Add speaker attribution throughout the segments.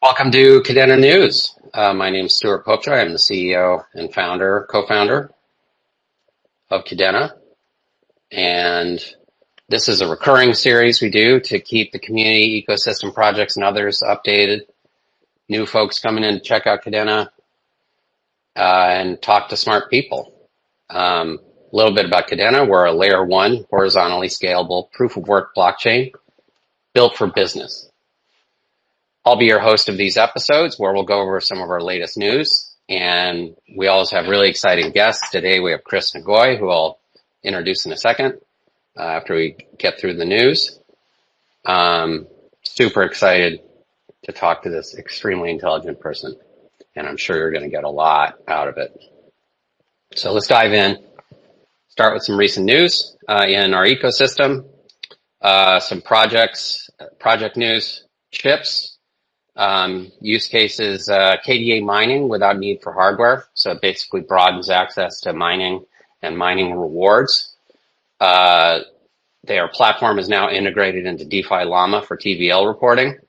Speaker 1: Welcome to Kadena News. My name is Stuart Popejoy. I'm the CEO and co-founder of Kadena. And this is a recurring series we do to keep the community, ecosystem projects, and others updated. New folks coming in to check out Kadena and talk to smart people. A little bit about Kadena. We're a layer 1 horizontally scalable proof of work blockchain built for business. I'll be your host of these episodes where we'll go over some of our latest news, and we always have really exciting guests. Today we have Chris Ngoi, who I'll introduce in a second after we get through the news. Super excited to talk to this extremely intelligent person, and I'm sure you're going to get a lot out of it. So let's dive in. Start with some recent news in our ecosystem, some project news, chips. Use cases, KDA mining without need for hardware. So it basically broadens access to mining and mining rewards. Their platform is now integrated into DeFi Llama for TVL reporting,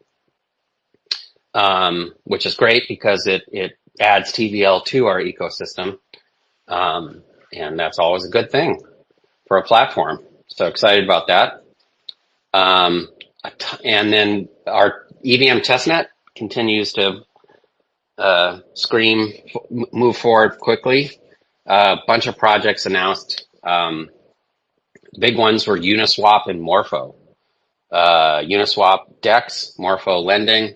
Speaker 1: which is great because it adds TVL to our ecosystem. And that's always a good thing for a platform. So excited about that. And then our EVM testnet continues to move forward quickly. A bunch of projects announced. Big ones were Uniswap and Morpho. Uniswap DEX, Morpho lending,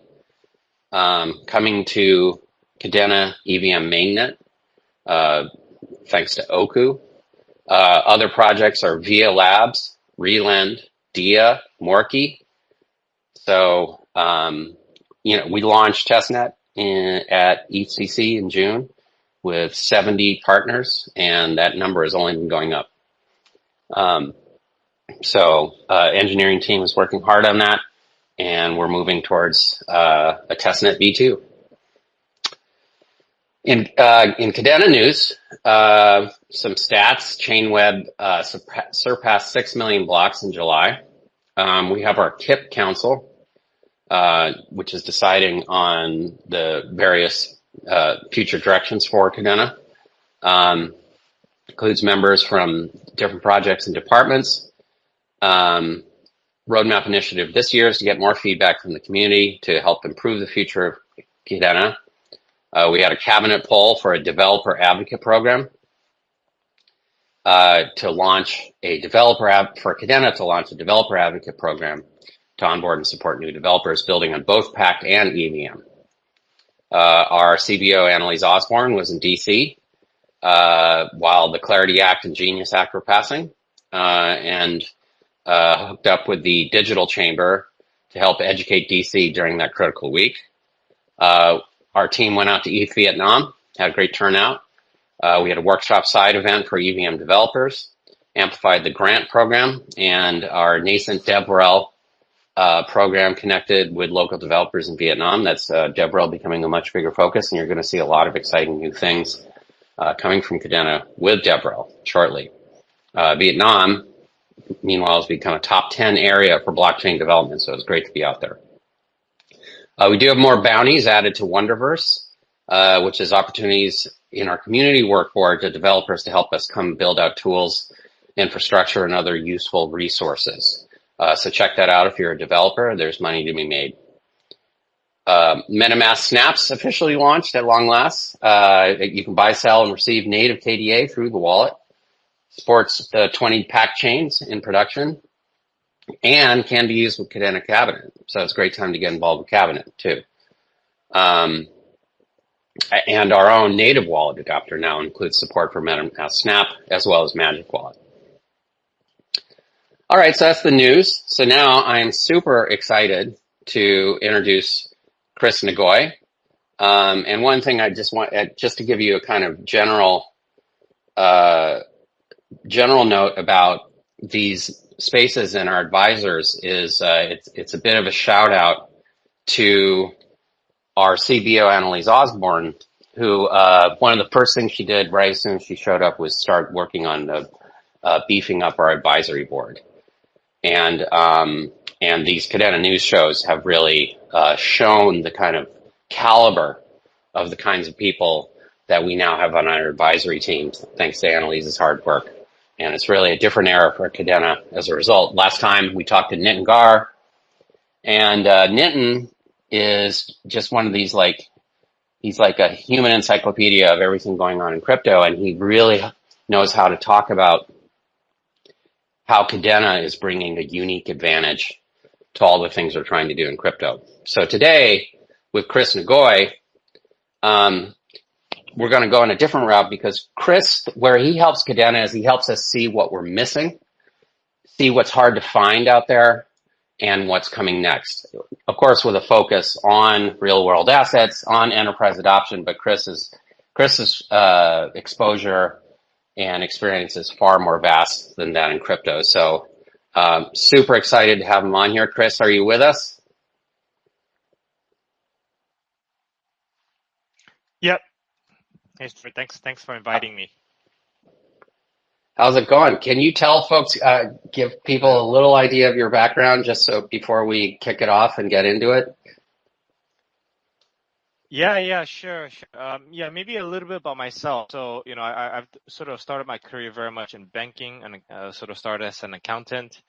Speaker 1: coming to Kadena EVM mainnet, thanks to Oku. Other projects are Via Labs, Relend, Dia, Morky. So, we launched testnet at ECC in June with 70 partners, and that number has only been going up. Engineering team is working hard on that, and we're moving towards a testnet V2. In Kadena news, some stats: Chainweb surpassed 6 million blocks in July. We have our KIP Council, which is deciding on the various future directions for Kadena. Includes members from different projects and departments. Roadmap initiative this year is to get more feedback from the community to help improve the future of Kadena. We had a cabinet poll for a developer advocate program to launch a developer advocate program to onboard and support new developers building on both Pact and EVM. Our CBO, Annalise Osborne, was in DC while the Clarity Act and Genius Act were passing, and hooked up with the Digital Chamber to help educate DC during that critical week. Our team went out to ETH Vietnam, had a great turnout. We had a workshop side event for EVM developers, amplified the grant program, and our nascent DevRel program connected with local developers in Vietnam. That's DevRel becoming a much bigger focus, and you're going to see a lot of exciting new things coming from Kadena with DevRel shortly. Vietnam, meanwhile, has become a top 10 area for blockchain development, so it's great to be out there. We do have more bounties added to Wonderverse, which is opportunities in our community work for to developers to help us come build out tools, infrastructure, and other useful resources. So check that out if you're a developer. There's money to be made. MetaMask Snaps officially launched at long last. You can buy, sell, and receive native KDA through the wallet. Supports the 20 Pact chains in production and can be used with Kadena Cabinet. So it's a great time to get involved with Cabinet too. And our own native wallet adapter now includes support for MetaMask Snap as well as Magic Wallet. All right, so that's the news. So now I'm super excited to introduce Chris Ngoi. And one thing I just want, just to give you a kind of general note about these spaces and our advisors is it's a bit of a shout out to our CBO, Annalise Osborne, who one of the first things she did right as soon as she showed up was start working on beefing up our advisory board. And these Kadena news shows have really shown the kind of caliber of the kinds of people that we now have on our advisory teams, thanks to Annalise's hard work. And it's really a different era for Kadena as a result. Last time we talked to Nitin Gar, and Nitin is just one of these, like, he's like a human encyclopedia of everything going on in crypto, and he really knows how to talk about how Kadena is bringing a unique advantage to all the things we're trying to do in crypto. So today, with Chris Ngoi, we're going to go in a different route, because Chris, where he helps Kadena is he helps us see what we're missing, see what's hard to find out there, and what's coming next. Of course, with a focus on real world assets, on enterprise adoption, but Chris's exposure and experience is far more vast than that in crypto. So super excited to have him on here. Chris, are you with us?
Speaker 2: Yep. Thanks for inviting me.
Speaker 1: How's it going? Can you tell folks, give people a little idea of your background, just so before we kick it off and get into it?
Speaker 2: Yeah, sure. Yeah, maybe a little bit about myself. So, I've sort of started my career very much in banking, and sort of started as an accountant,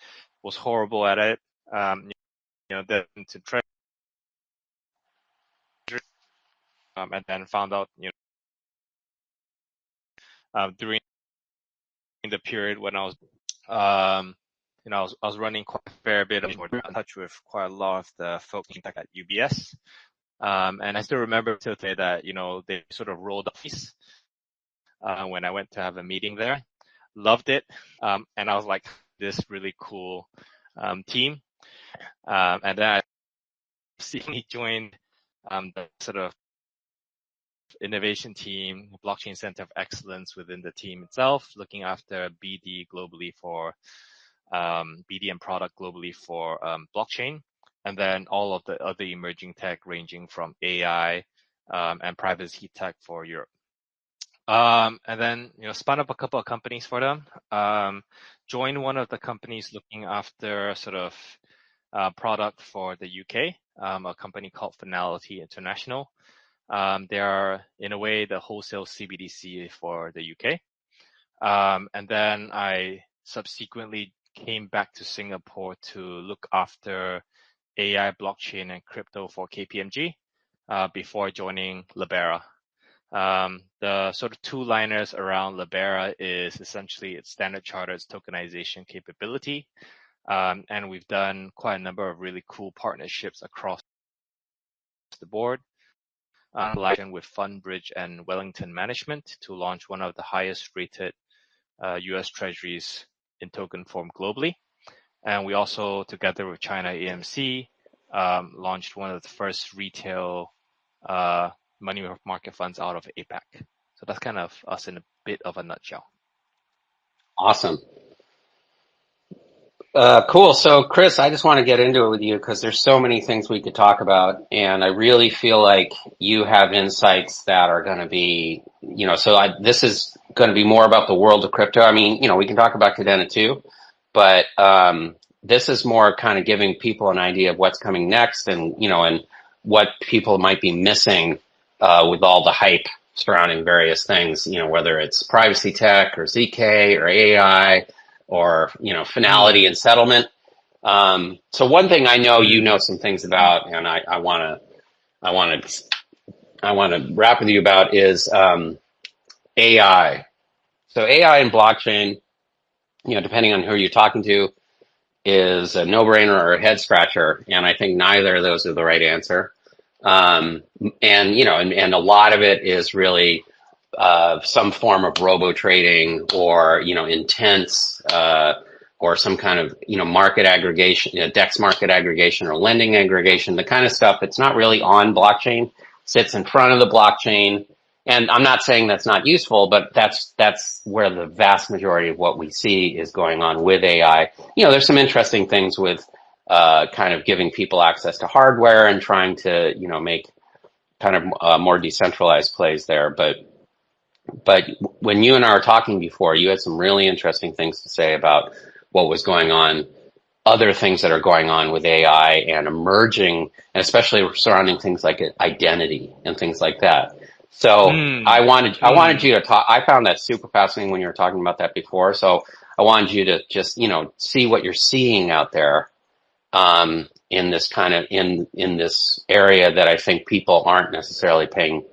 Speaker 2: was horrible at it. Then to trade, and then found out, during the period when I was, I was running quite a fair bit of in touch with quite a lot of the folks at UBS. And I still remember till today that, they sort of rolled off when I went to have a meeting there. Loved it. And I was like, this really cool team. And then I recently joined the sort of innovation team, blockchain center of excellence within the team itself, looking after BD globally for BD and product globally for blockchain. And then all of the other emerging tech ranging from AI and privacy tech for Europe. And then, spun up a couple of companies for them. Joined one of the companies looking after sort of product for the UK, a company called Finality International. They are, in a way, the wholesale CBDC for the UK. And then I subsequently came back to Singapore to look after AI, blockchain, and crypto for KPMG before joining Libera. The sort of two-liners around Libera is essentially its Standard Chartered's tokenization capability. And we've done quite a number of really cool partnerships across the board, with FundBridge and Wellington Management to launch one of the highest rated US Treasuries in token form globally. And we also, together with China AMC, launched one of the first retail money market funds out of APAC. So that's kind of us in a bit of a nutshell.
Speaker 1: Awesome. Cool. So, Chris, I just want to get into it with you because there's so many things we could talk about, and I really feel like you have insights that are going to be, this is going to be more about the world of crypto. I mean, we can talk about Kadena too, but this is more kind of giving people an idea of what's coming next, and and what people might be missing with all the hype surrounding various things. Whether it's privacy tech or ZK or AI. Or finality and settlement. So one thing I know you know some things about, and I want to wrap with you about is AI. So AI and blockchain, depending on who you're talking to, is a no-brainer or a head scratcher, and I think neither of those are the right answer. And a lot of it is really some form of robo trading or intense or some kind of market aggregation, DEX market aggregation or lending aggregation, the kind of stuff that's not really on blockchain, sits in front of the blockchain. And I'm not saying that's not useful, but that's where the vast majority of what we see is going on with AI. There's some interesting things with kind of giving people access to hardware and trying to make kind of more decentralized plays there, but when you and I were talking before, you had some really interesting things to say about what was going on other things that are going on with AI and emerging, and especially surrounding things like identity and things like that. So I wanted you to talk. I found that super fascinating when you were talking about that before. So I wanted you to just see what you're seeing out there in this kind of in this area that I think people aren't necessarily paying.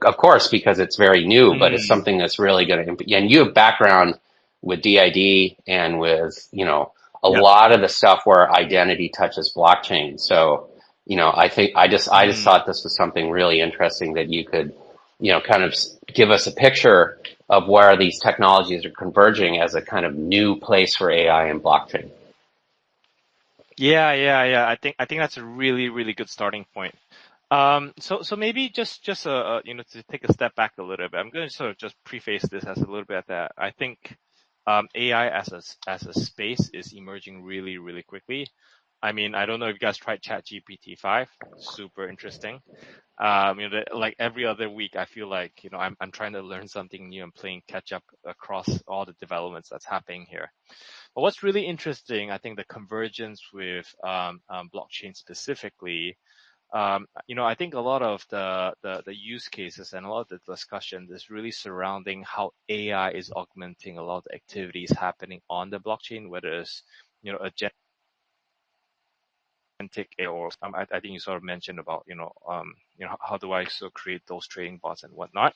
Speaker 1: Of course, because it's very new, but it's something that's really going to. And you have background with DID and with a
Speaker 2: Yep.
Speaker 1: lot of the stuff where identity touches blockchain. So I think I just thought this was something really interesting that you could kind of give us a picture of where these technologies are converging as a kind of new place for AI and blockchain.
Speaker 2: Yeah. I think that's a really, really good starting point. So maybe just to take a step back a little bit, I'm going to sort of just preface this as a little bit that I think AI as a space is emerging really, really quickly. I mean, I don't know if you guys tried ChatGPT 5. Super interesting. Like every other week, I feel like I'm trying to learn something new and playing catch up across all the developments that's happening here. But what's really interesting, I think, the convergence with blockchain specifically. I think a lot of the use cases and a lot of the discussion is really surrounding how AI is augmenting a lot of the activities happening on the blockchain, whether it's agentic AI or I think you sort of mentioned about how do I sort of create those trading bots and whatnot.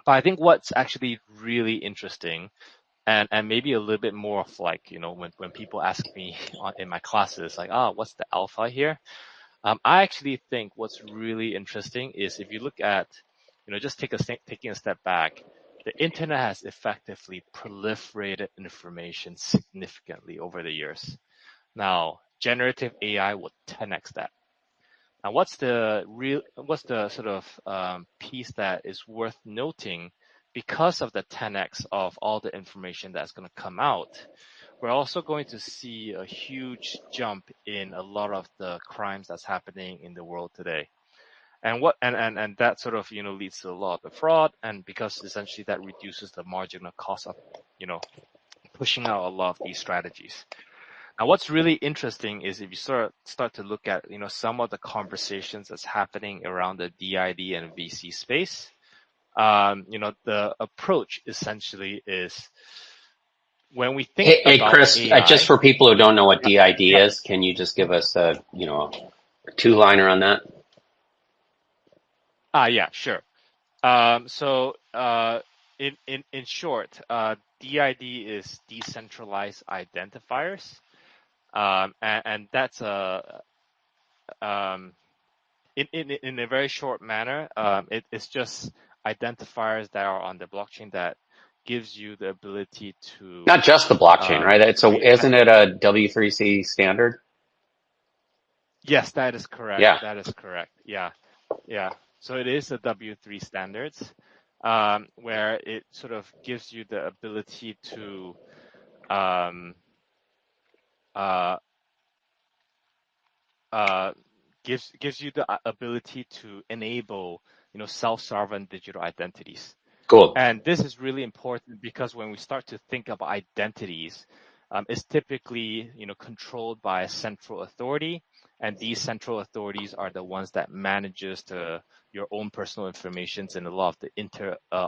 Speaker 2: But I think what's actually really interesting and maybe a little bit more of like when people ask me in my classes like what's the alpha here. I actually think what's really interesting is if you look at, just taking a step back, the internet has effectively proliferated information significantly over the years. Now, generative AI would 10x that. Now, what's the sort of piece that is worth noting? Because of the 10x of all the information that's going to come out, we're also going to see a huge jump in a lot of the crimes that's happening in the world today. And that sort of leads to a lot of fraud, and because essentially that reduces the marginal cost of pushing out a lot of these strategies. Now, what's really interesting is if you start to look at some of the conversations that's happening around the DID and VC space. The approach essentially is when we think
Speaker 1: Hey,
Speaker 2: about
Speaker 1: Chris, just
Speaker 2: AI.
Speaker 1: for people who don't know what DID
Speaker 2: Yep.
Speaker 1: is, can you just give us a two-liner on that?
Speaker 2: Yeah, sure. So in short, DID is decentralized identifiers, and that's in a very short manner. It's just identifiers that are on the blockchain that gives you the ability to
Speaker 1: Not just the blockchain, right?
Speaker 2: create.
Speaker 1: Isn't it a W3C standard?
Speaker 2: Yes, that is correct.
Speaker 1: Yeah,
Speaker 2: That is correct. Yeah. So it is a W3 standards, where it sort of gives you the ability to um, uh, uh, gives you the ability to enable self-sovereign digital identities.
Speaker 1: cool.
Speaker 2: And this is really important because when we start to think about identities, it's typically controlled by a central authority, and these central authorities are the ones that manages your own personal information in a lot of the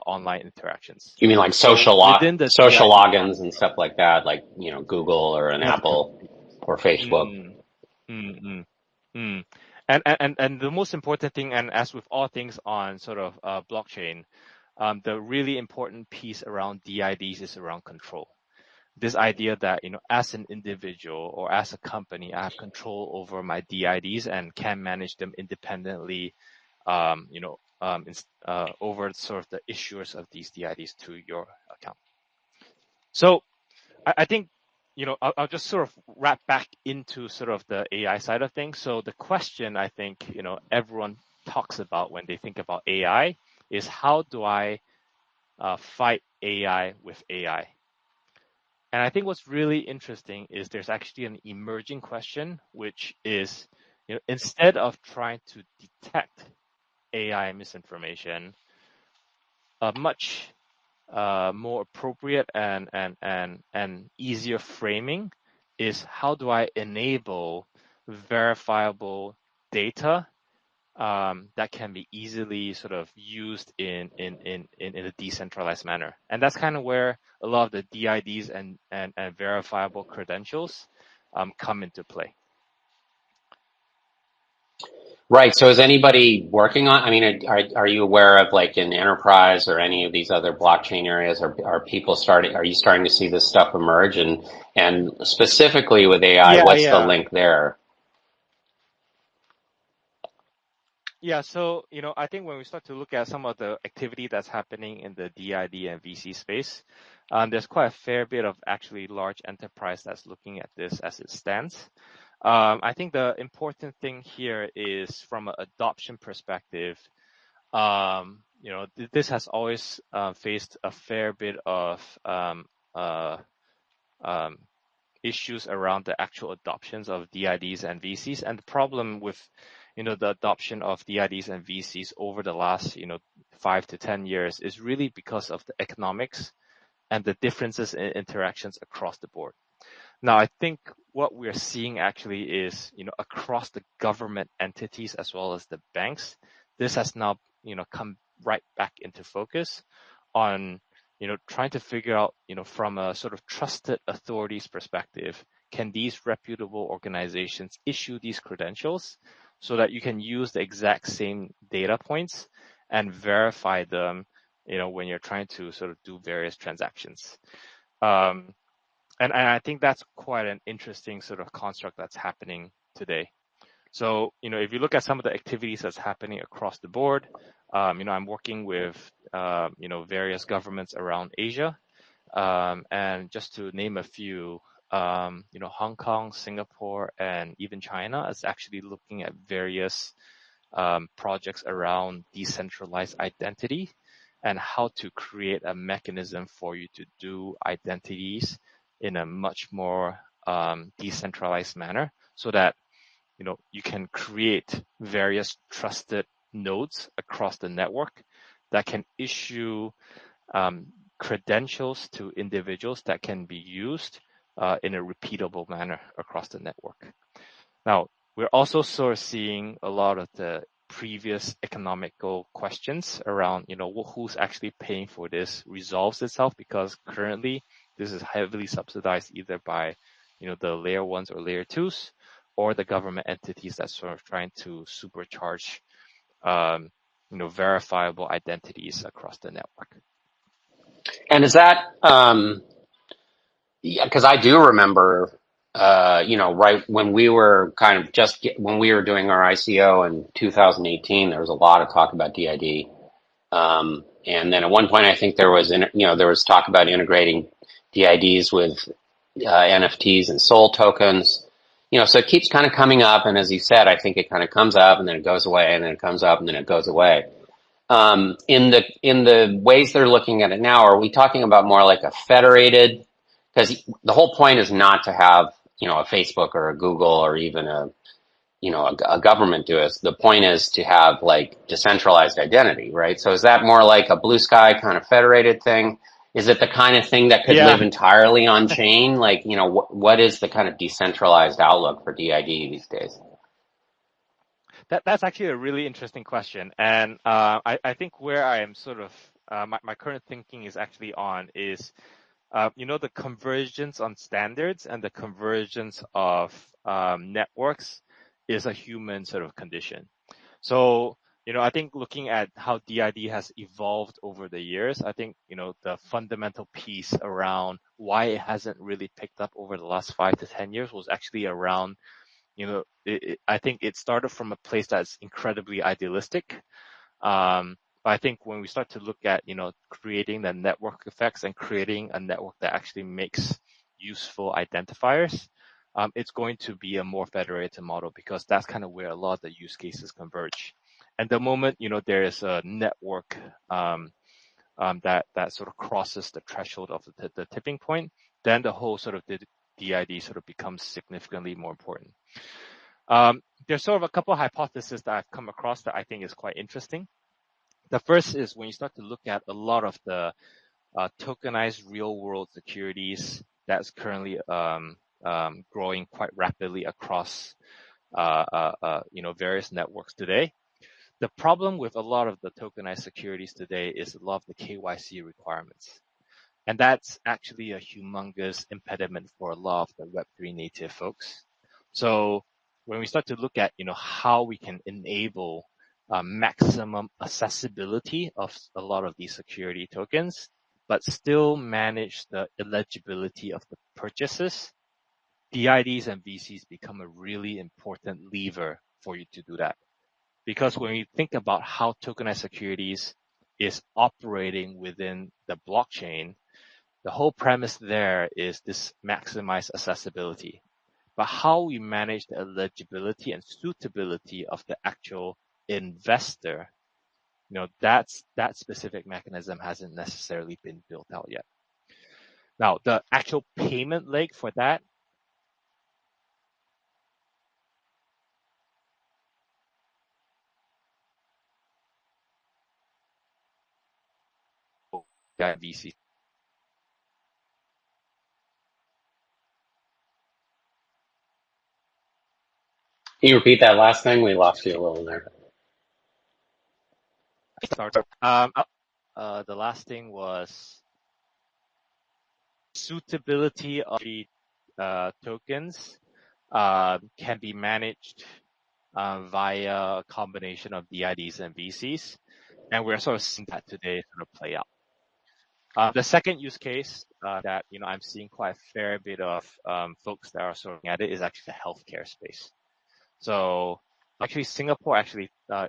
Speaker 2: online interactions.
Speaker 1: You mean like
Speaker 2: So within the
Speaker 1: social
Speaker 2: DID,
Speaker 1: logins and stuff like that, like Google or an
Speaker 2: that's correct.
Speaker 1: Apple or Facebook?
Speaker 2: Mm, mm, mm, mm. And the most important thing, and as with all things on sort of blockchain, the really important piece around DIDs is around control. This idea that as an individual or as a company, I have control over my DIDs and can manage them independently, over sort of the issuers of these DIDs to your account. So I think I'll just sort of wrap back into sort of the AI side of things. So the question I think everyone talks about when they think about AI is how do I fight AI with AI? And I think what's really interesting is there's actually an emerging question, which is, instead of trying to detect AI misinformation, a much more appropriate and easier framing is how do I enable verifiable data that can be easily sort of used in a decentralized manner. And that's kind of where a lot of the DIDs and verifiable credentials come into play.
Speaker 1: Right. So is anybody working on, I mean, are you aware of like in enterprise or any of these other blockchain areas, are people starting, are you starting to see this stuff emerge? And specifically with AI, what's the
Speaker 2: Yeah.
Speaker 1: link there?
Speaker 2: Yeah, so I think when we start to look at some of the activity that's happening in the DID and VC space, there's quite a fair bit of actually large enterprise that's looking at this as it stands. I think the important thing here is from an adoption perspective. This has always faced a fair bit of uh, um, issues around the actual adoptions of DIDs and VCs. And the problem with, the adoption of DIDs and VCs over the last, 5 to 10 years is really because of the economics and the differences in interactions across the board. Now, I think what we're seeing actually is, across the government entities as well as the banks, this has now, come right back into focus on, trying to figure out, from a sort of trusted authorities perspective, can these reputable organizations issue these credentials so that you can use the exact same data points and verify them, when you're trying to sort of do various transactions. And I think that's quite an interesting sort of construct that's happening today. So, if you look at some of the activities that's happening across the board, I'm working with, various governments around Asia. And just to name a few, Hong Kong, Singapore, and even China is actually looking at various projects around decentralized identity and how to create a mechanism for you to do identities in a much more decentralized manner so that you can create various trusted nodes across the network that can issue credentials to individuals that can be used in a repeatable manner across the network. Now, we're also sort of seeing a lot of the previous economical questions around, who's actually paying for this resolves itself, because currently this is heavily subsidized either by, the layer ones or layer twos, or the government entities that's sort of trying to supercharge, verifiable identities across the network.
Speaker 1: And is that, yeah, because I do remember, right when we were kind of when we were doing our ICO in 2018, there was a lot of talk about DID. And then at one point, I think there was, there was talk about integrating DIDs with NFTs and SOL tokens. So it keeps kind of coming up. And as you said, I think it kind of comes up and then it goes away and then it comes up and then it goes away. In the ways they're looking at it now, are we talking about more like a federated? Because the whole point is not to have, a Facebook or a Google or even a government do it. The point is to have like decentralized identity, right? So is that more like a blue sky kind of federated thing? Is it the kind of thing that could live entirely on chain? Like, what is the kind of decentralized outlook for DID these days?
Speaker 2: That's actually a really interesting question. And I think where I am sort of, my current thinking is actually on is, the convergence on standards and the convergence of networks is a human sort of condition. So, I think looking at how DID has evolved over the years, I think, the fundamental piece around why it hasn't really picked up over the last 5 to 10 years was actually around, I think it started from a place that's incredibly idealistic. But I think when we start to look at, creating the network effects and creating a network that actually makes useful identifiers, it's going to be a more federated model because that's kind of where a lot of the use cases converge. And the moment, there is a network that sort of crosses the threshold of the tipping point, then the whole sort of the DID sort of becomes significantly more important. There's sort of a couple of hypotheses that I've come across that I think is quite interesting. The first is when you start to look at a lot of the tokenized real world securities that's currently growing quite rapidly across various networks today. The problem with a lot of the tokenized securities today is a lot of the KYC requirements. And that's actually a humongous impediment for a lot of the Web3 native folks. So when we start to look at, how we can enable maximum accessibility of a lot of these security tokens, but still manage the eligibility of the purchases, DIDs and VCs become a really important lever for you to do that. Because when you think about how tokenized securities is operating within the blockchain, the whole premise there is this maximized accessibility. But how we manage the eligibility and suitability of the actual investor, that specific mechanism hasn't necessarily been built out yet. Now, the actual payment leg for that VC.
Speaker 1: Can you repeat that last thing? We lost you a little there.
Speaker 2: The last thing was suitability of the tokens can be managed via a combination of DIDs and VCs, and we're sort of seeing that today sort of play out. The second use case that I'm seeing quite a fair bit of folks that are sort of at it is actually the healthcare space. So actually, Singapore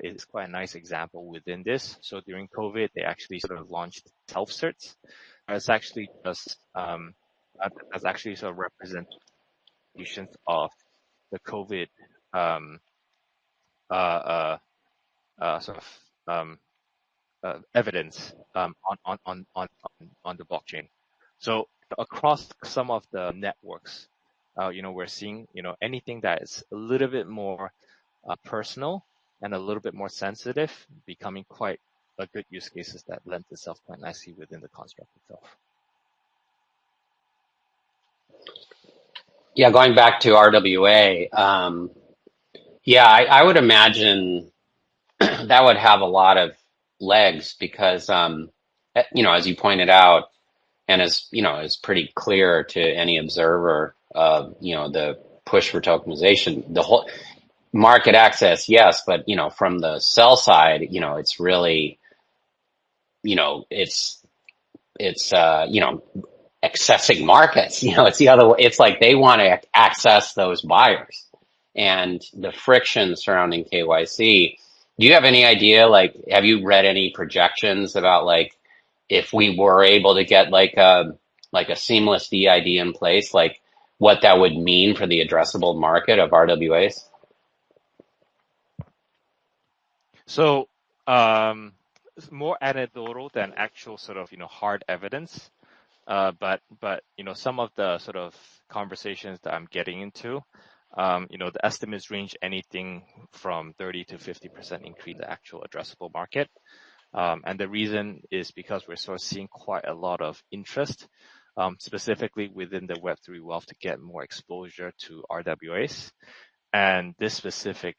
Speaker 2: is quite a nice example within this. So during COVID, they actually sort of launched self-certs. It's actually just as actually sort of representations of the COVID evidence on the blockchain. So across some of the networks, we're seeing anything that is a little bit more personal and a little bit more sensitive becoming quite a good use cases that lend itself quite nicely within the construct itself.
Speaker 1: Yeah, going back to RWA, I would imagine that would have a lot of legs because, as you pointed out, and is pretty clear to any observer, the push for tokenization, the whole market access, yes, but from the sell side, it's really, it's accessing markets. It's the other way. It's like they want to access those buyers, and the friction surrounding KYC. Do you have any idea? Like, have you read any projections about like if we were able to get like a seamless DID in place, like what that would mean for the addressable market of RWAs?
Speaker 2: So more anecdotal than actual sort of hard evidence. But some of the sort of conversations that I'm getting into, the estimates range anything from 30 to 50% increase the actual addressable market. And the reason is because we're sort of seeing quite a lot of interest, specifically within the Web3 wealth to get more exposure to RWAs. And this specific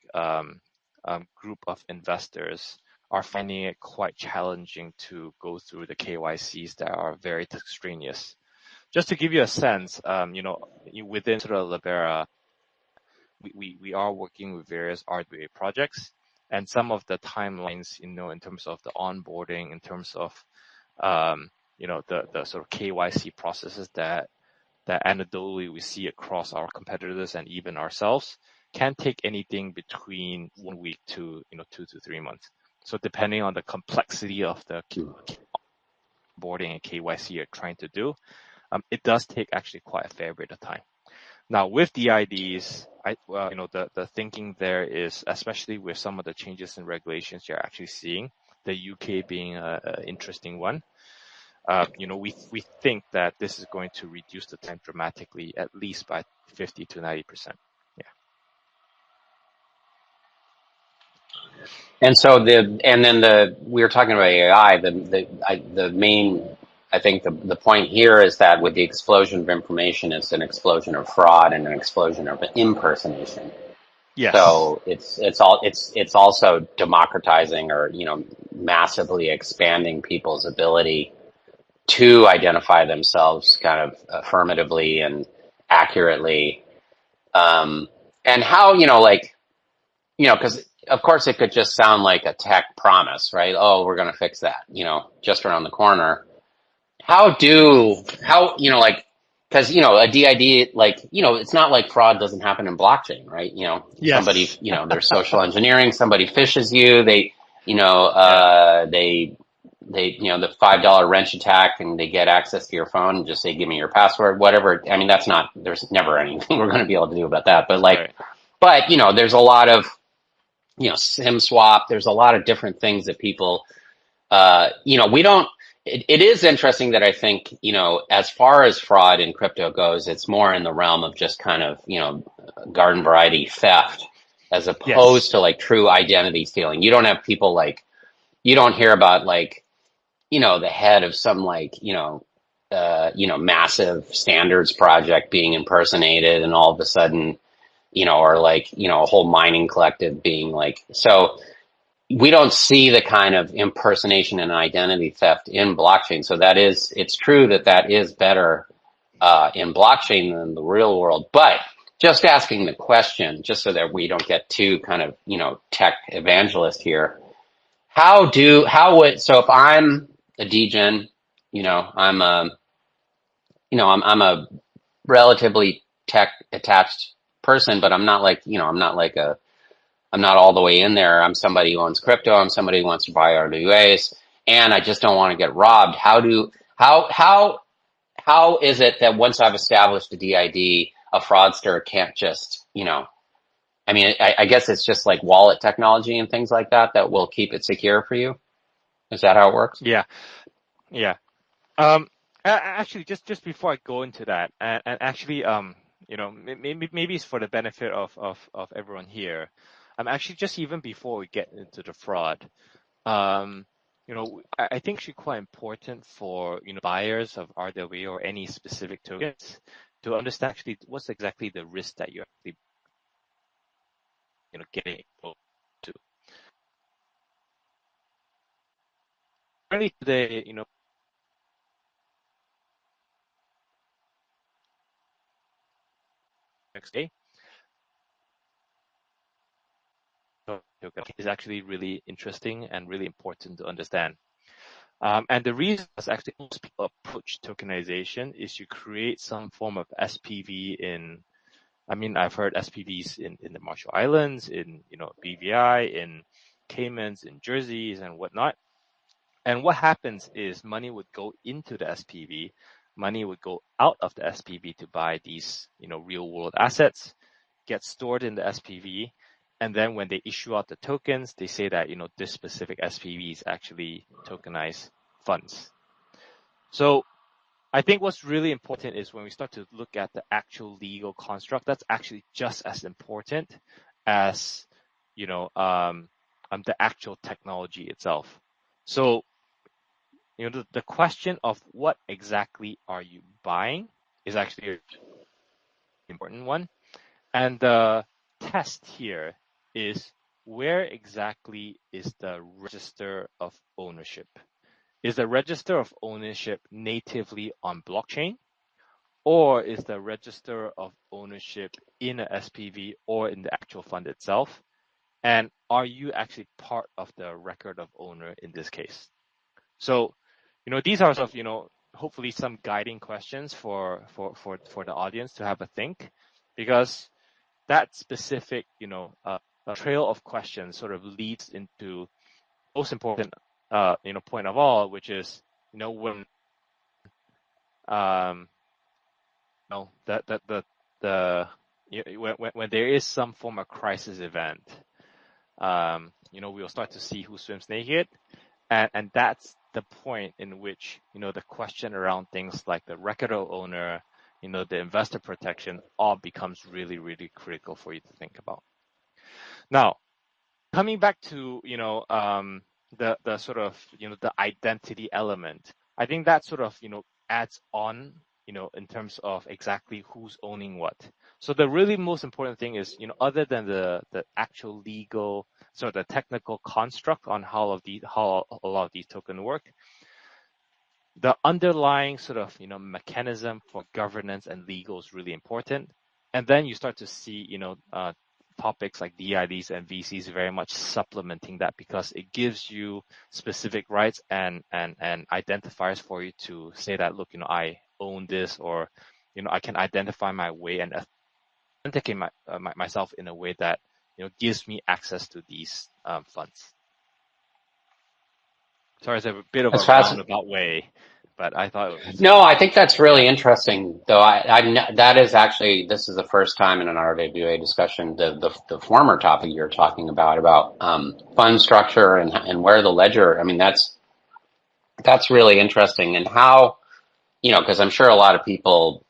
Speaker 2: group of investors are finding it quite challenging to go through the KYCs that are very extraneous. Just to give you a sense, within sort of Libera, we are working with various RWA projects, and some of the timelines, in terms of the onboarding, in terms of, the sort of KYC processes that anecdotally we see across our competitors and even ourselves, can take anything between 1 week to 2 to 3 months. So depending on the complexity of the onboarding and KYC you're trying to do, it does take actually quite a fair bit of time. Now with DIDs, the thinking there is, especially with some of the changes in regulations you're actually seeing, the UK being an interesting one. We think that this is going to reduce the time dramatically, at least by 50 to 90%.
Speaker 1: And so we were talking about AI. The main I think the point here is that with the explosion of information, it's an explosion of fraud and an explosion of impersonation.
Speaker 2: Yes.
Speaker 1: So it's also democratizing or, massively expanding people's ability to identify themselves kind of affirmatively and accurately. And how, because of course it could just sound like a tech promise, right? Oh, we're going to fix that, just around the corner. Because, a DID, it's not like fraud doesn't happen in blockchain, right? Somebody,
Speaker 2: Yes.
Speaker 1: there's social engineering, somebody phishes you,
Speaker 2: Yeah.
Speaker 1: the $5 wrench attack and they get access to your phone and just say, give me your password, whatever. I mean, there's never anything we're going to be able to do about that.
Speaker 2: Right.
Speaker 1: But, there's a lot of, SIM swap. There's a lot of different things that people, we don't, it is interesting that I think, as far as fraud in crypto goes, it's more in the realm of just kind of, garden variety theft as opposed
Speaker 2: Yes.
Speaker 1: to like true identity stealing. You don't have people you don't hear about the head of some massive standards project being impersonated and all of a sudden, or a whole mining collective being so we don't see the kind of impersonation and identity theft in blockchain. So it's true that is better in blockchain than the real world. But just asking the question, just so that we don't get too kind of, tech evangelist here, so if I'm a degen, I'm a relatively tech attached person, but I'm not I'm not all the way in there. I'm somebody who owns crypto. I'm somebody who wants to buy RWAs, and I just don't want to get robbed. How is it that once I've established a DID, a fraudster can't just, I mean, I guess it's just like wallet technology and things like that will keep it secure for you. Is that how it works?
Speaker 2: Yeah. Yeah. Actually, just before I go into that, and actually, maybe it's for the benefit of everyone here. Actually, just even before we get into the fraud, um, I think it's quite important for buyers of RWA or any specific tokens to understand actually what's exactly the risk that you're actually getting exposed to. Currently today, next day, is actually really interesting and really important to understand. And the reason is actually most people approach tokenization is you create some form of SPV I've heard SPVs in the Marshall Islands, in BVI, in Caymans, in Jerseys, and whatnot. And what happens is money would go into the SPV, money would go out of the SPV to buy these real world assets, get stored in the SPV, and then when they issue out the tokens, they say that this specific SPV is actually tokenized funds. So I think what's really important is when we start to look at the actual legal construct, that's actually just as important as the actual technology itself. So the question of what exactly are you buying is actually an important one. And the test here is where exactly is the register of ownership? Is the register of ownership natively on blockchain? Or is the register of ownership in a SPV or in the actual fund itself? And are you actually part of the record of owner in this case? So, these are sort of, hopefully some guiding questions for the audience to have a think, because that specific, a trail of questions sort of leads into most important, point of all, which is, when, when there is some form of crisis event, we'll start to see who swims naked, and that's the point in which the question around things like the record of owner, the investor protection, all becomes really, really critical for you to think about. Now, coming back to the sort of the identity element, I think that sort of, adds on, in terms of exactly who's owning what. So the really most important thing is, other than the actual legal, sort of the technical construct on how a lot of these tokens work, the underlying sort of, mechanism for governance and legal is really important. And then you start to see, topics like DIDs and VCs very much supplementing that, because it gives you specific rights and identifiers for you to say that, look, I own this, or, I can identify my way and authenticate myself in a way that, gives me access to these funds. Sorry, it's a bit of a roundabout way, but I thought it was...
Speaker 1: No, I think that's really interesting, though. That is actually, this is the first time in an RWA discussion, the former topic you're talking about fund structure and where the ledger. I mean, that's really interesting, and how, because I'm sure a lot of people,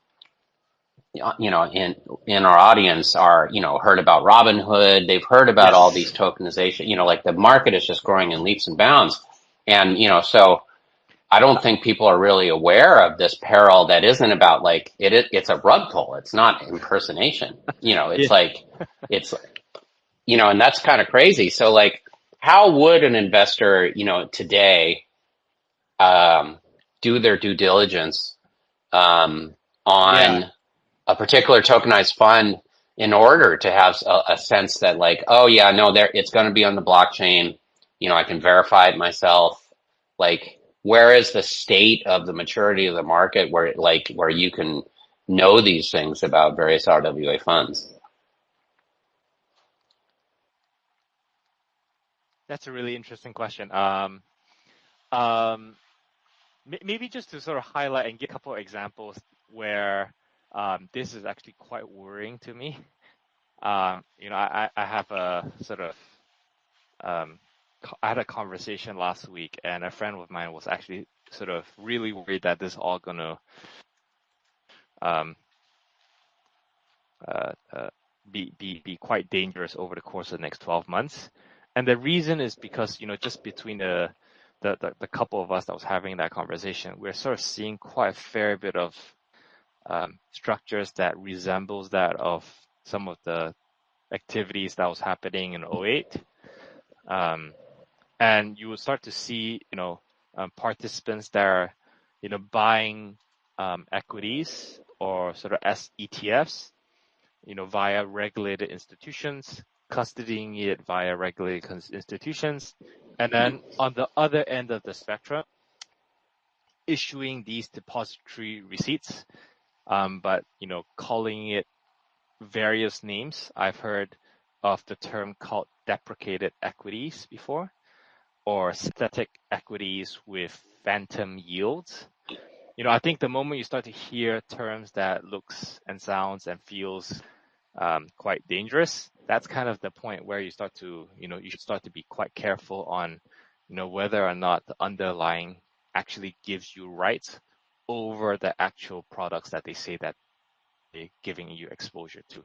Speaker 1: in our audience are, heard about Robinhood. They've heard about all these tokenization. Like the market is just growing in leaps and bounds, and so. I don't think people are really aware of this peril that isn't about like it's a rug pull. It's not impersonation. It's like it's and that's kind of crazy. So like, how would an investor, today do their due diligence on a particular tokenized fund in order to have a sense that like, oh yeah, no, it's going to be on the blockchain. I can verify it myself. Like, where is the state of the maturity of the market where you can know these things about various RWA funds?
Speaker 2: That's a really interesting question. Maybe just to sort of highlight and give a couple of examples where this is actually quite worrying to me. I have a sort of I had a conversation last week, and a friend of mine was actually sort of really worried that this is all gonna be quite dangerous over the course of the next 12 months. And the reason is because, just between the couple of us that was having that conversation, we're sort of seeing quite a fair bit of structures that resembles that of some of the activities that was happening in 2008. And you will start to see, participants that are, buying equities or sort of ETFs, via regulated institutions, custodying it via regulated institutions, and then on the other end of the spectrum, issuing these depository receipts, but calling it various names. I've heard of the term called deprecated equities before, or synthetic equities with phantom yields. I think the moment you start to hear terms that looks and sounds and feels quite dangerous, that's kind of the point where you start to, you should start to be quite careful on, whether or not the underlying actually gives you rights over the actual products that they say that they're giving you exposure to.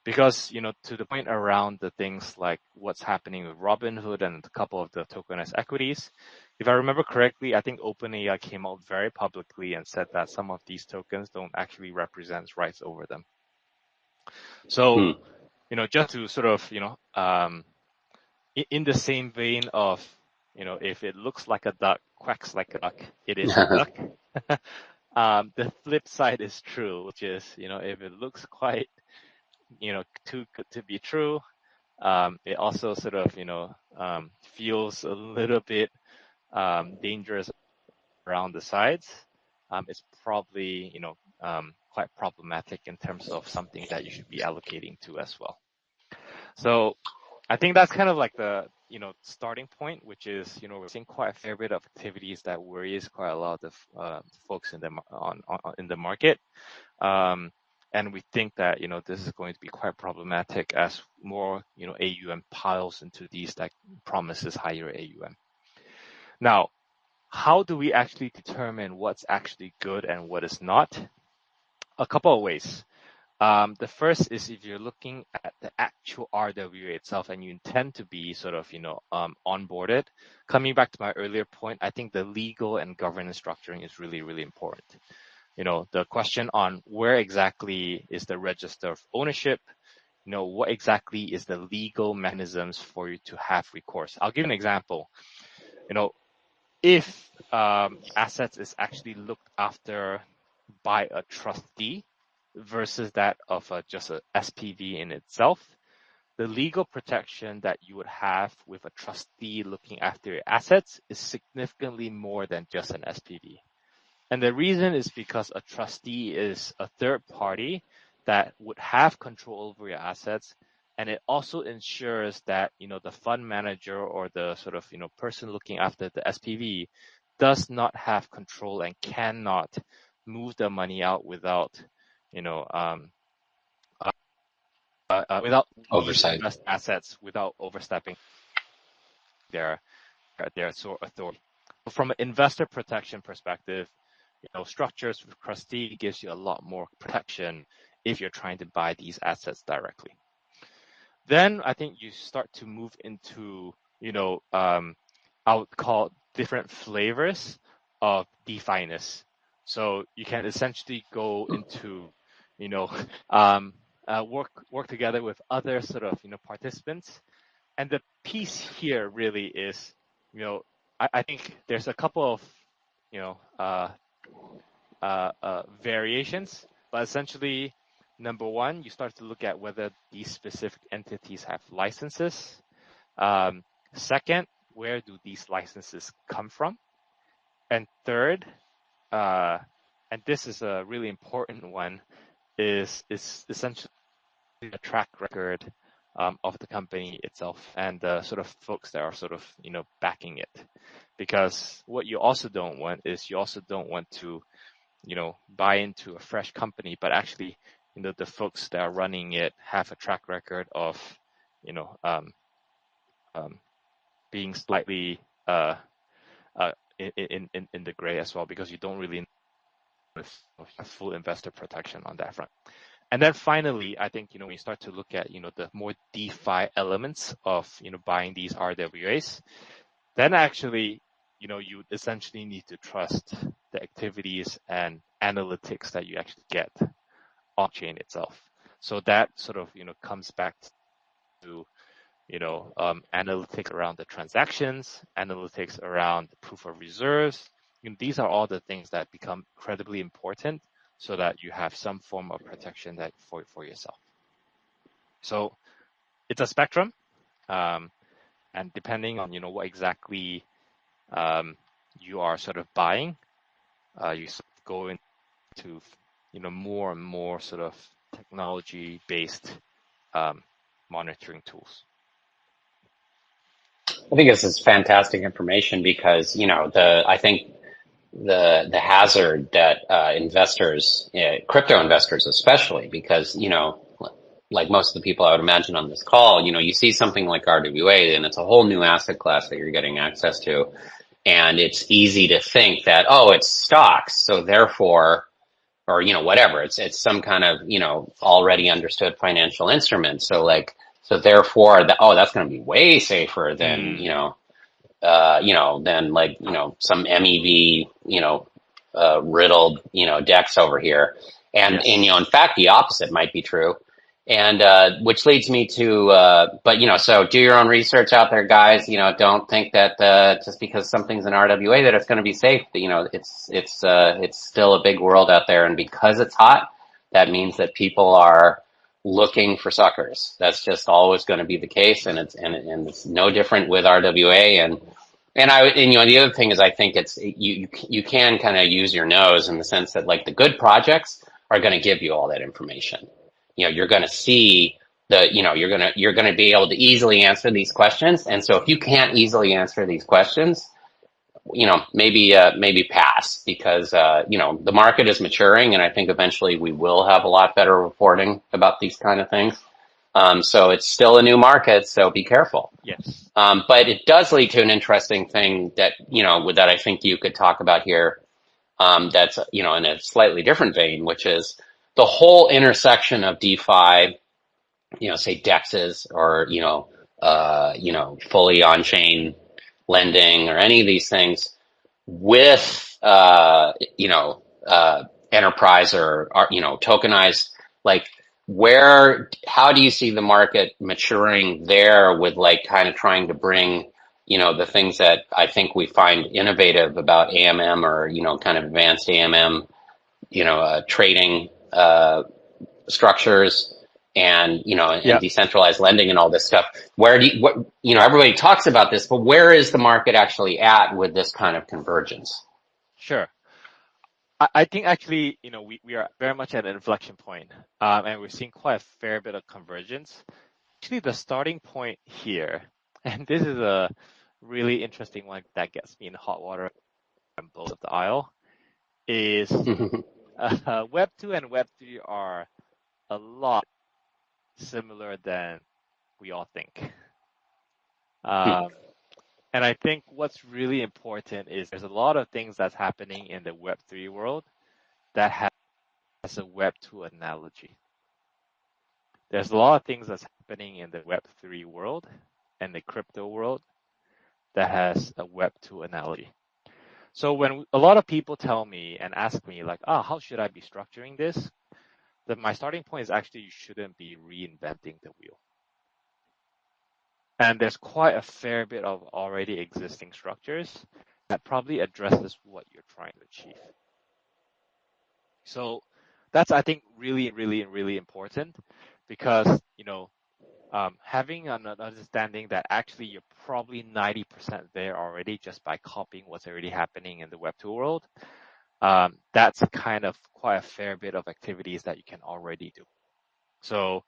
Speaker 2: Because, to the point around the things like what's happening with Robinhood and a couple of the tokenized equities, if I remember correctly, I think OpenAI came out very publicly and said that some of these tokens don't actually represent rights over them. So, just to sort of, in the same vein of, if it looks like a duck, quacks like a duck, it is a duck. The flip side is true, which is, if it looks quite, too good to be true, it also sort of, feels a little bit dangerous around the sides. It's probably, quite problematic in terms of something that you should be allocating to as well. So I think that's kind of like the, starting point, which is, we're seeing quite a fair bit of activities that worries quite a lot of folks in the market. And we think that, this is going to be quite problematic as more, AUM piles into these that promises higher AUM. Now, how do we actually determine what's actually good and what is not? A couple of ways. The first is if you're looking at the actual RWA itself and you intend to be sort of, onboarded. Coming back to my earlier point, I think the legal and governance structuring is really, really important. The question on where exactly is the register of ownership, what exactly is the legal mechanisms for you to have recourse. I'll give an example. If assets is actually looked after by a trustee versus that of just a SPV in itself, the legal protection that you would have with a trustee looking after your assets is significantly more than just an SPV. And the reason is because a trustee is a third party that would have control over your assets. And it also ensures that, the fund manager or the sort of, person looking after the SPV does not have control and cannot move the money out without, without these
Speaker 1: Oversight.
Speaker 2: invest assets, without overstepping their sort of authority. From an investor protection perspective, structures with trustee gives you a lot more protection if you're trying to buy these assets directly. Then I think you start to move into, I would call different flavors of DeFi-ness. So you can essentially go into, work together with other sort of, participants. And the piece here really is, I think there's a couple of, variations, but essentially, number one, you start to look at whether these specific entities have licenses. Second, where do these licenses come from? And third, and this is a really important one, is essentially the track record of the company itself and the sort of folks that are sort of, backing it. Because what you also don't want is to, buy into a fresh company, but actually, the folks that are running it have a track record of, being slightly in the gray as well, because you don't really have full investor protection on that front. And then finally, I think, when you start to look at, the more DeFi elements of, buying these RWAs, then actually, you essentially need to trust the activities and analytics that you actually get on chain itself. So that sort of, comes back to, analytics around the transactions, analytics around the proof of reserves. These are all the things that become incredibly important so that you have some form of protection that for yourself. So it's a spectrum, and depending on, what exactly you are sort of buying, you go into, more and more sort of technology-based monitoring tools.
Speaker 1: I think this is fantastic information because, I think the hazard that investors, crypto investors especially, because, like most of the people I would imagine on this call, you see something like RWA and it's a whole new asset class that you're getting access to. And it's easy to think that, oh, it's stocks. So therefore, or, whatever, it's some kind of, already understood financial instrument. So therefore, that's going to be way safer than, than like, some MEV, riddled, decks over here. And,
Speaker 2: Yes.
Speaker 1: and, in fact, the opposite might be true. And, which leads me to, so do your own research out there, guys. Don't think that, just because something's an RWA that it's going to be safe. It's still a big world out there. And because it's hot, that means that people are looking for suckers. That's just always going to be the case. And it's no different with RWA. And the other thing is, I think you can kind of use your nose in the sense that like the good projects are going to give you all that information. You're going to see you're going to be able to easily answer these questions. And so if you can't easily answer these questions, maybe pass because, the market is maturing and I think eventually we will have a lot better reporting about these kind of things. So it's still a new market, so be careful.
Speaker 2: Yes.
Speaker 1: But it does lead to an interesting thing that, that I think you could talk about here. That's, in a slightly different vein, which is, the whole intersection of DeFi, say DEXs or, fully on-chain lending or any of these things with, enterprise or, tokenized, like how do you see the market maturing there with like kind of trying to bring, the things that I think we find innovative about AMM or, kind of advanced AMM, trading, structures and and
Speaker 2: Yeah,
Speaker 1: decentralized lending and all this stuff. Where do everybody talks about this, but where is the market actually at with this kind of convergence?
Speaker 2: sure. I think actually, we are very much at an inflection point, and we're seeing quite a fair bit of convergence. Actually, the starting point here, and this is a really interesting one that gets me in hot water on both of the aisle, is Web 2 and Web 3 are a lot similar than we all think. And I think what's really important is there's a lot of things that's happening in the Web 3 world that has a Web 2 analogy. There's a lot of things that's happening in the Web 3 world and the crypto world that has a Web 2 analogy. So when a lot of people tell me and ask me like, how should I be structuring this? My starting point is actually you shouldn't be reinventing the wheel. And there's quite a fair bit of already existing structures that probably addresses what you're trying to achieve. So that's, I think, really, really, really important because, having an understanding that actually you're probably 90% there already just by copying what's already happening in the Web 2 world, that's kind of quite a fair bit of activities that you can already do. So,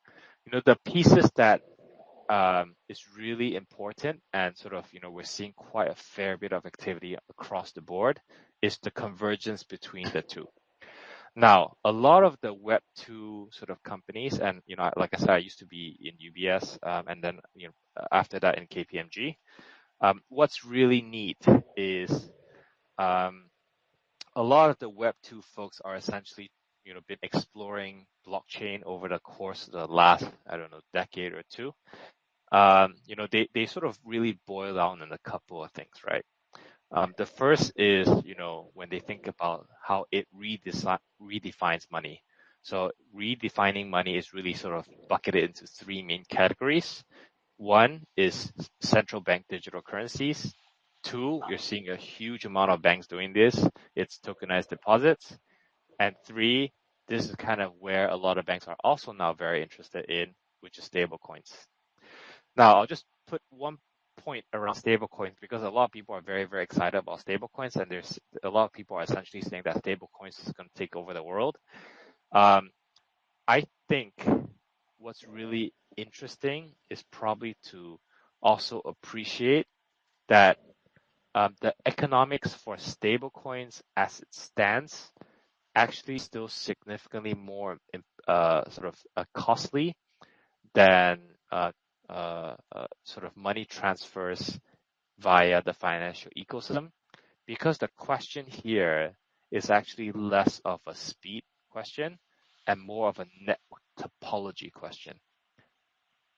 Speaker 2: the pieces that is really important and sort of, we're seeing quite a fair bit of activity across the board is the convergence between the two. Now, a lot of the Web 2 sort of companies, and, like I said, I used to be in UBS, and then, after that in KPMG. What's really neat is a lot of the Web 2 folks are essentially, been exploring blockchain over the course of the last, decade or two. They sort of really boil down in a couple of things, right? The first is, when they think about how it redefines money. So redefining money is really sort of bucketed into three main categories. One is central bank digital currencies. Two, you're seeing a huge amount of banks doing this. It's tokenized deposits. And three, this is kind of where a lot of banks are also now very interested in, which is stablecoins. Now, I'll just put one point around stablecoins because a lot of people are very, very excited about stablecoins, and there's a lot of people are essentially saying that stablecoins is going to take over the world. I think what's really interesting is probably to also appreciate that the economics for stablecoins as it stands actually still significantly more costly than sort of money transfers via the financial ecosystem, because the question here is actually less of a speed question and more of a network topology question.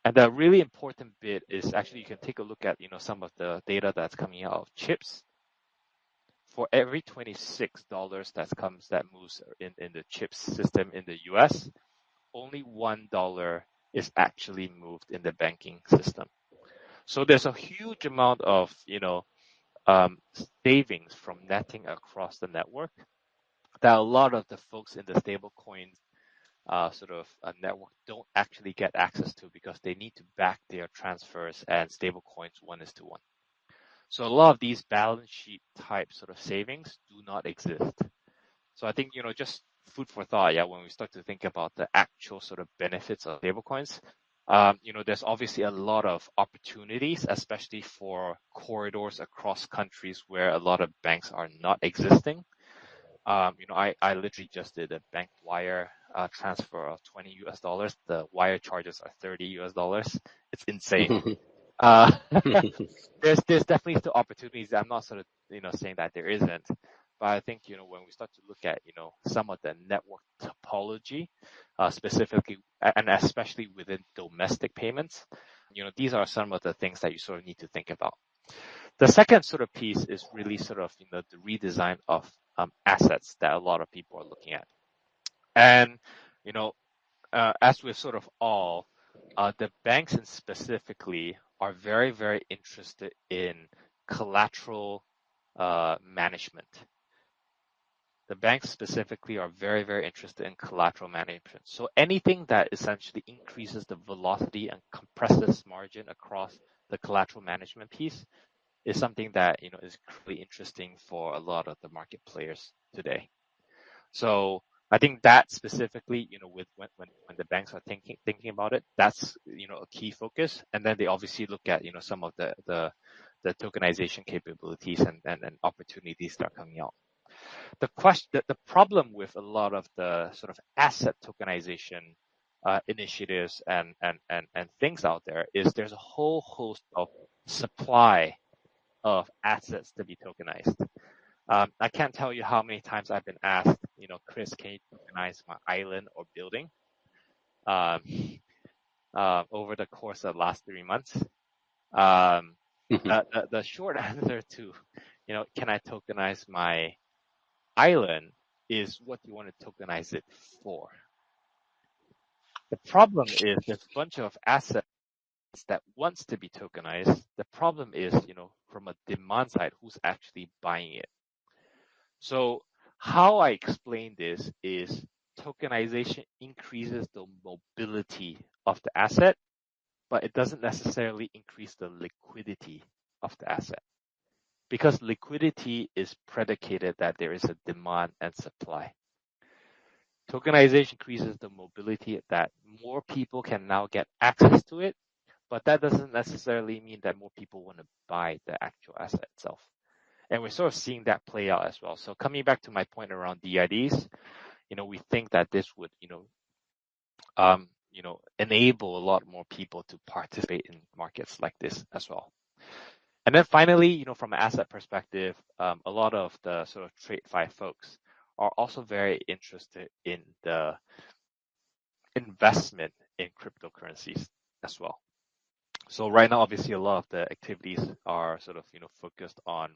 Speaker 2: And the really important bit is actually you can take a look at some of the data that's coming out of chips. For every $26 that moves in the chips system in the US, only $1 is actually moved in the banking system. So there's a huge amount of savings from netting across the network that a lot of the folks in the stablecoin network don't actually get access to because they need to back their transfers and stablecoins 1:1. So a lot of these balance sheet type sort of savings do not exist. So I think just food for thought, when we start to think about the actual sort of benefits of stablecoins, there's obviously a lot of opportunities, especially for corridors across countries where a lot of banks are not existing. I literally just did a bank wire transfer of $20. The wire charges are $30. It's insane. There's definitely still opportunities. I'm not sort of saying that there isn't, but I think, when we start to look at, some of the network topology, specifically, and especially within domestic payments, these are some of the things that you sort of need to think about. The second sort of piece is really sort of, the redesign of assets that a lot of people are looking at. And, as with sort of all, the banks specifically are very, very interested in collateral management. The banks specifically are very, very interested in collateral management. So anything that essentially increases the velocity and compresses margin across the collateral management piece is something that, is really interesting for a lot of the market players today. So I think that specifically, with when the banks are thinking about it, that's, a key focus. And then they obviously look at, some of the tokenization capabilities and opportunities that are coming out. The problem with a lot of the sort of asset tokenization initiatives and things out there is there's a whole host of supply of assets to be tokenized. I can't tell you how many times I've been asked, Chris, can you tokenize my island or building? Over the course of the last 3 months. The short answer to, can I tokenize my island is what you want to tokenize it for. The problem is there's a bunch of assets that wants to be tokenized. The problem is, from a demand side, who's actually buying it. So how I explain this is tokenization increases the mobility of the asset, but it doesn't necessarily increase the liquidity of the asset, because liquidity is predicated that there is a demand and supply. Tokenization increases the mobility that more people can now get access to it, but that doesn't necessarily mean that more people want to buy the actual asset itself. And we're sort of seeing that play out as well. So coming back to my point around DIDs, we think that this would, enable a lot more people to participate in markets like this as well. And then finally, from an asset perspective, a lot of the sort of TradFi folks are also very interested in the investment in cryptocurrencies as well. So right now, obviously, a lot of the activities are sort of, focused on,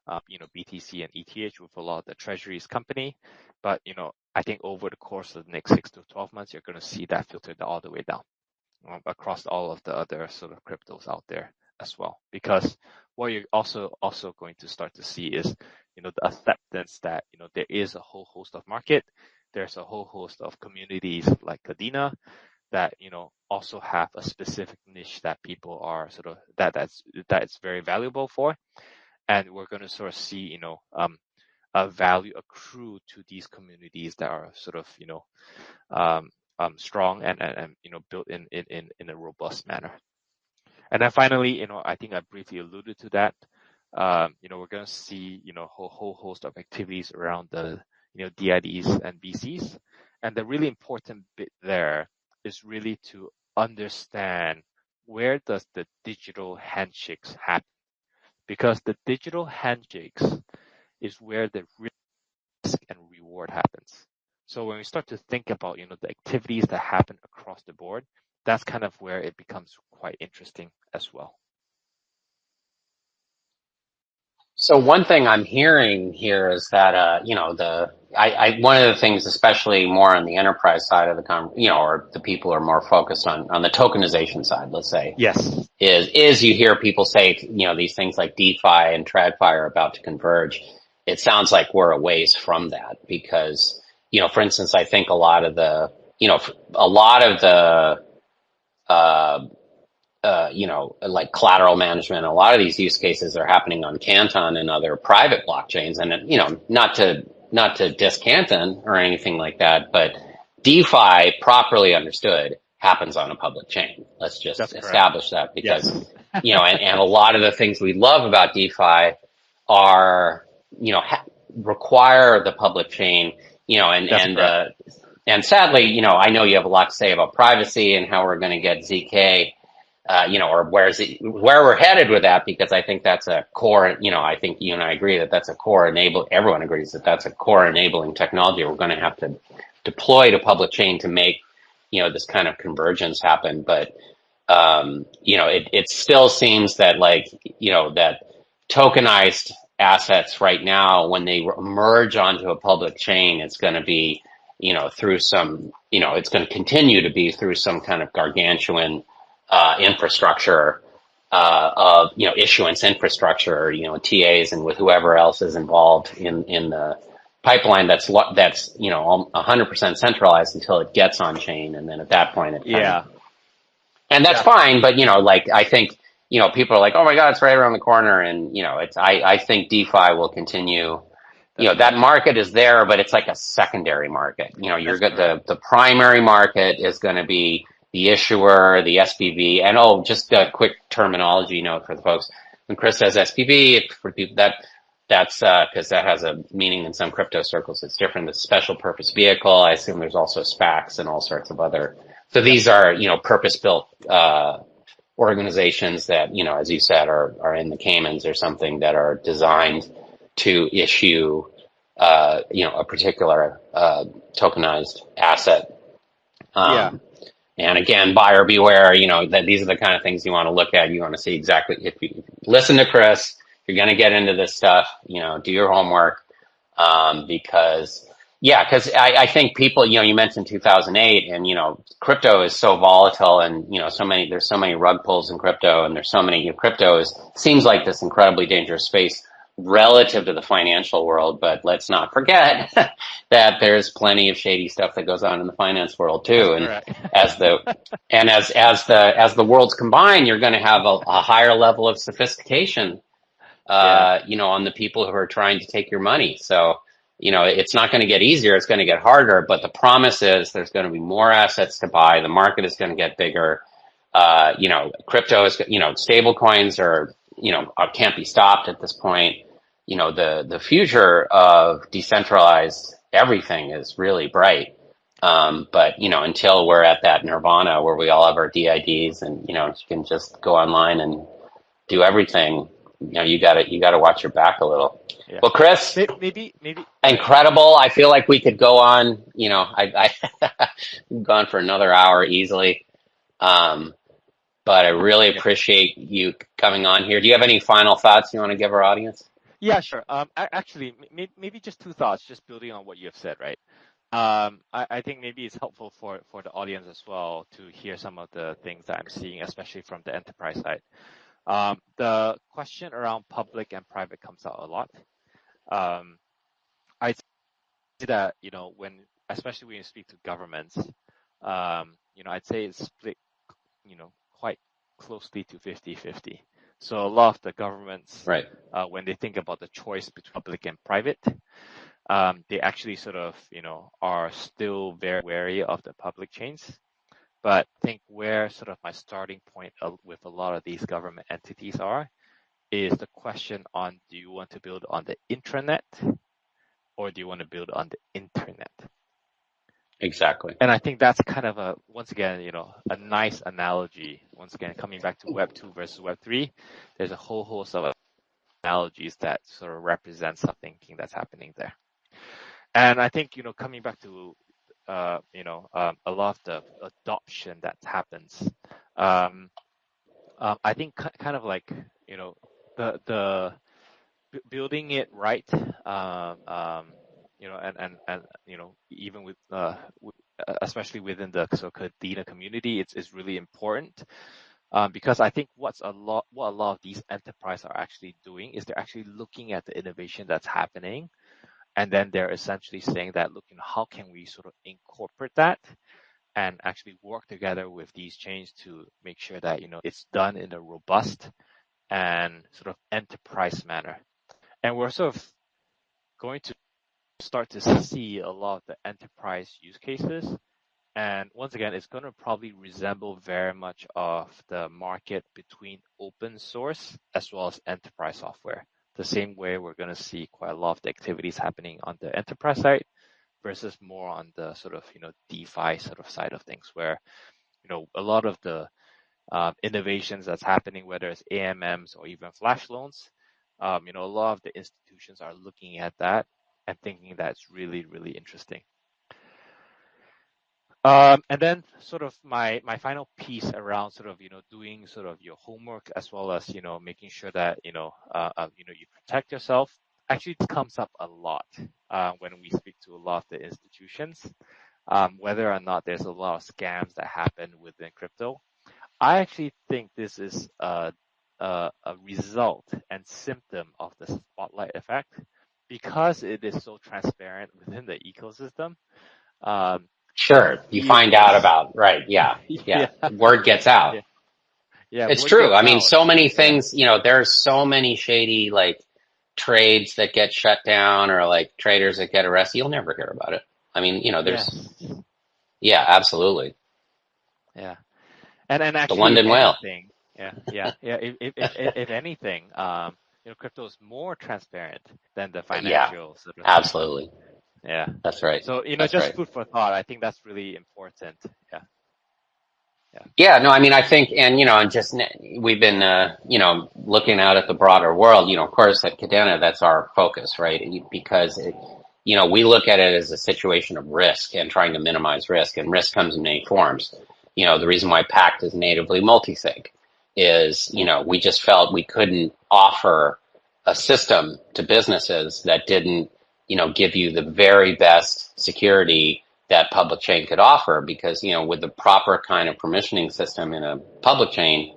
Speaker 2: BTC and ETH with a lot of the treasuries company. But, I think over the course of the next 6 to 12 months, you're going to see that filtered all the way down across all of the other sort of cryptos out there as well. Because what you're also going to start to see is, the acceptance that, there is a whole host of market. There's a whole host of communities like Kadena that, also have a specific niche that people are sort of, that's very valuable for. And we're going to sort of see, a value accrue to these communities that are sort of, strong and built in a robust manner. And then finally, I think I briefly alluded to that. We're going to see, a whole host of activities around the, DIDs and BCs. And the really important bit there is really to understand where does the digital handshakes happen. Because the digital handshakes is where the risk and reward happens. So when we start to think about, the activities that happen across the board, that's kind of where it becomes quite interesting as well.
Speaker 1: So one thing I'm hearing here is that, one of the things, especially more on the enterprise side of the or the people are more focused on the tokenization side, let's say.
Speaker 2: Yes.
Speaker 1: Is you hear people say, these things like DeFi and TradFi are about to converge. It sounds like we're a ways from that because, for instance, I think a lot of the, like collateral management, a lot of these use cases are happening on Canton and other private blockchains. And, not to diss Canton or anything like that, but DeFi properly understood happens on a public chain. Let's just establish that because, yes. and a lot of the things we love about DeFi are, require the public chain, and sadly, I know you have a lot to say about privacy and how we're going to get ZK. or where we're headed with that, because I think that's a core, I think you and I agree that that's a core everyone agrees that that's a core enabling technology we're going to have to deploy to public chain to make, this kind of convergence happen. But, it still seems that that tokenized assets right now, when they merge onto a public chain, it's going to be, through some, it's going to continue to be through some kind of gargantuan infrastructure of issuance infrastructure, TAs, and with whoever else is involved in the pipeline that's 100% centralized until it gets on chain, and then at that point it kind of, and that's fine. But I think people are like, oh my god, it's right around the corner, and I think DeFi will continue. That market is there, but it's like a secondary market. You're the primary market is going to be the issuer, the SPV, and just a quick terminology note for the folks. When Chris says SPV, for people that's because that has a meaning in some crypto circles. It's different. The special purpose vehicle. I assume there's also SPACs and all sorts of other. So these are purpose built organizations that as you said are in the Caymans or something, that are designed to issue a particular tokenized asset. And again, buyer beware. That these are the kind of things you want to look at. You want to see exactly, if you listen to Chris, you're going to get into this stuff. Do your homework, because I think people. You mentioned 2008, and crypto is so volatile, and there's so many rug pulls in crypto, and there's so many. Crypto seems like this incredibly dangerous space relative to the financial world, but let's not forget that there's plenty of shady stuff that goes on in the finance world too. As the worlds combine, you're going to have a higher level of sophistication, on the people who are trying to take your money. So, it's not going to get easier; it's going to get harder. But the promise is there's going to be more assets to buy. The market is going to get bigger. Crypto is, stable coins are, can't be stopped at this point. The future of decentralized everything is really bright. But until we're at that nirvana where we all have our DIDs and you can just go online and do everything, you gotta watch your back a little. Well, Chris,
Speaker 2: maybe
Speaker 1: incredible. I feel like we could go on. I've gone for another hour easily. But I really appreciate you coming on here. Do you have any final thoughts you want to give our audience?
Speaker 2: Yeah, sure. Actually, maybe just two thoughts, just building on what you have said, right? I think maybe it's helpful for the audience as well to hear some of the things that I'm seeing, especially from the enterprise side. The question around public and private comes out a lot. I see that, especially when you speak to governments, I'd say it's split, quite closely to 50-50. So a lot of the governments,
Speaker 1: right,
Speaker 2: when they think about the choice between public and private, they actually sort of, are still very wary of the public chains. But I think where sort of my starting point with a lot of these government entities is the question on, do you want to build on the intranet or do you want to build on the internet?
Speaker 1: Exactly.
Speaker 2: And I think that's kind of once again, a nice analogy. Once again, coming back to Web 2 versus Web 3, there's a whole host of analogies that sort of represent some thinking that's happening there. And I think, coming back to, a lot of the adoption that happens, I think kind of like, the building it right, and even with especially within the Kadena community, it's really important, because I think what a lot of these enterprises are actually doing is they're actually looking at the innovation that's happening, and then they're essentially saying that, look, how can we sort of incorporate that and actually work together with these chains to make sure that it's done in a robust and sort of enterprise manner. And we're sort of going to start to see a lot of the enterprise use cases. And once again, it's going to probably resemble very much of the market between open source as well as enterprise software. The same way we're going to see quite a lot of the activities happening on the enterprise side versus more on the sort of, DeFi sort of side of things, where, a lot of the innovations that's happening, whether it's AMMs or even flash loans. A lot of the institutions are looking at that and thinking that's really, really interesting. And then sort of my final piece around sort of, doing sort of your homework as well as, making sure that, you protect yourself actually comes up a lot when we speak to a lot of the institutions, whether or not there's a lot of scams that happen within crypto. I actually think this is a result and symptom of the spotlight effect because it is so transparent within the ecosystem.
Speaker 1: Sure, you find out about, right, yeah. Word gets out. It's true. I mean, so many things, there's so many shady, like, trades that get shut down or, like, traders that get arrested. You'll never hear about it. I mean, yeah, absolutely.
Speaker 2: Yeah. And actually,
Speaker 1: the London whale.
Speaker 2: If anything, crypto is more transparent than the financial sort of
Speaker 1: absolutely.
Speaker 2: System. Yeah,
Speaker 1: that's right.
Speaker 2: So food for thought. I think that's really important.
Speaker 1: Yeah. No, I mean, I think, and we've been, looking out at the broader world. Of course, at Kadena, that's our focus, right? Because we look at it as a situation of risk and trying to minimize risk, and risk comes in many forms. The reason why Pact is natively multisig is, we just felt we couldn't offer a system to businesses that didn't, give you the very best security that public chain could offer, because, with the proper kind of permissioning system in a public chain,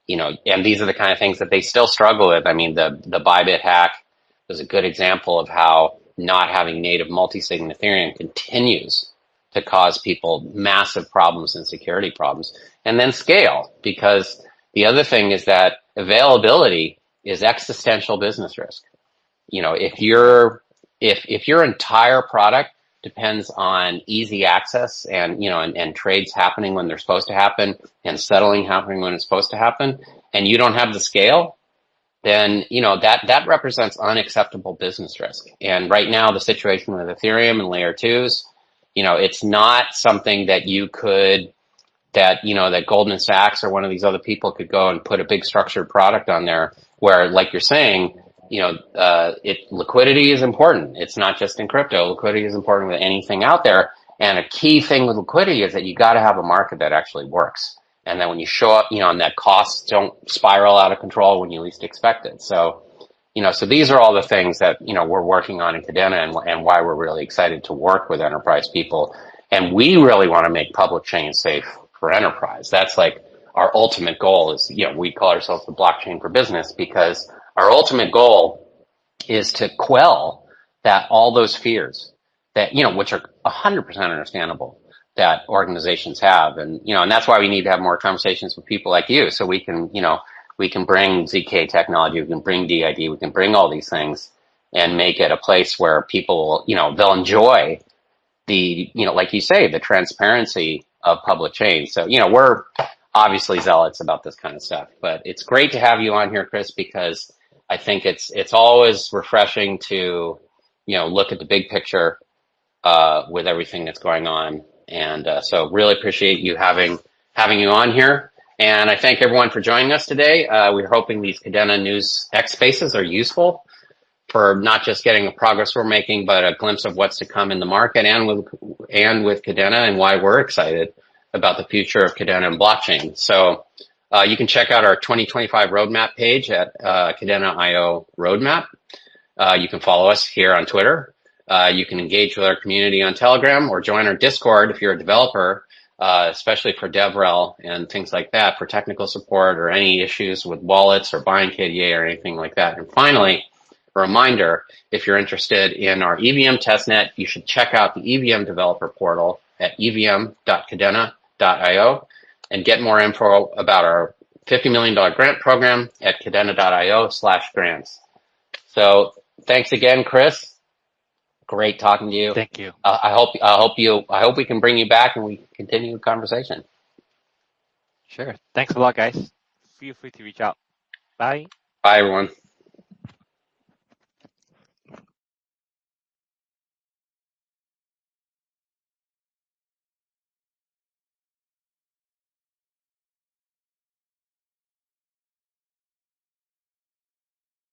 Speaker 1: and these are the kind of things that they still struggle with. I mean, the Bybit hack was a good example of how not having native multisig in Ethereum continues to cause people massive problems and security problems. And then scale, because the other thing is that availability is existential business risk. If your entire product depends on easy access and, and trades happening when they're supposed to happen and settling happening when it's supposed to happen, and you don't have the scale, then, that represents unacceptable business risk. And right now, the situation with Ethereum and layer twos, it's not something that that Goldman Sachs or one of these other people could go and put a big structured product on there where, like you're saying, liquidity is important. It's not just in crypto. Liquidity is important with anything out there. And a key thing with liquidity is that you got to have a market that actually works. And then when you show up, and that costs don't spiral out of control when you least expect it. So, so these are all the things that, we're working on in Kadena and why we're really excited to work with enterprise people. And we really want to make public chain safe for enterprise. That's like our ultimate goal is, we call ourselves the blockchain for business, because our ultimate goal is to quell all those fears that, which are 100% understandable, that organizations have. And, and that's why we need to have more conversations with people like you, so we can, we can bring ZK technology, we can bring DID, we can bring all these things and make it a place where people, they'll enjoy the, like you say, the transparency of public chains. So, we're obviously zealots about this kind of stuff, but it's great to have you on here, Chris, because I think it's always refreshing to, look at the big picture, with everything that's going on. And, so really appreciate you having you on here. And I thank everyone for joining us today. We're hoping these Kadena News X Spaces are useful for not just getting the progress we're making, but a glimpse of what's to come in the market and with Kadena, and why we're excited about the future of Kadena and blockchain. So you can check out our 2025 roadmap page at Kadena.io roadmap. You can follow us here on Twitter. You can engage with our community on Telegram, or join our Discord if you're a developer, especially for DevRel and things like that, for technical support or any issues with wallets or buying KDA or anything like that. And finally, a reminder, if you're interested in our EVM testnet, you should check out the EVM developer portal at evm.kadena.io and get more info about our $50 million grant program at kadena.io/grants. So thanks again, Chris. Great talking to you.
Speaker 2: Thank you.
Speaker 1: I hope we can bring you back and we can continue the conversation.
Speaker 2: Sure. Thanks a lot, guys. Feel free to reach out. Bye.
Speaker 1: Bye, everyone.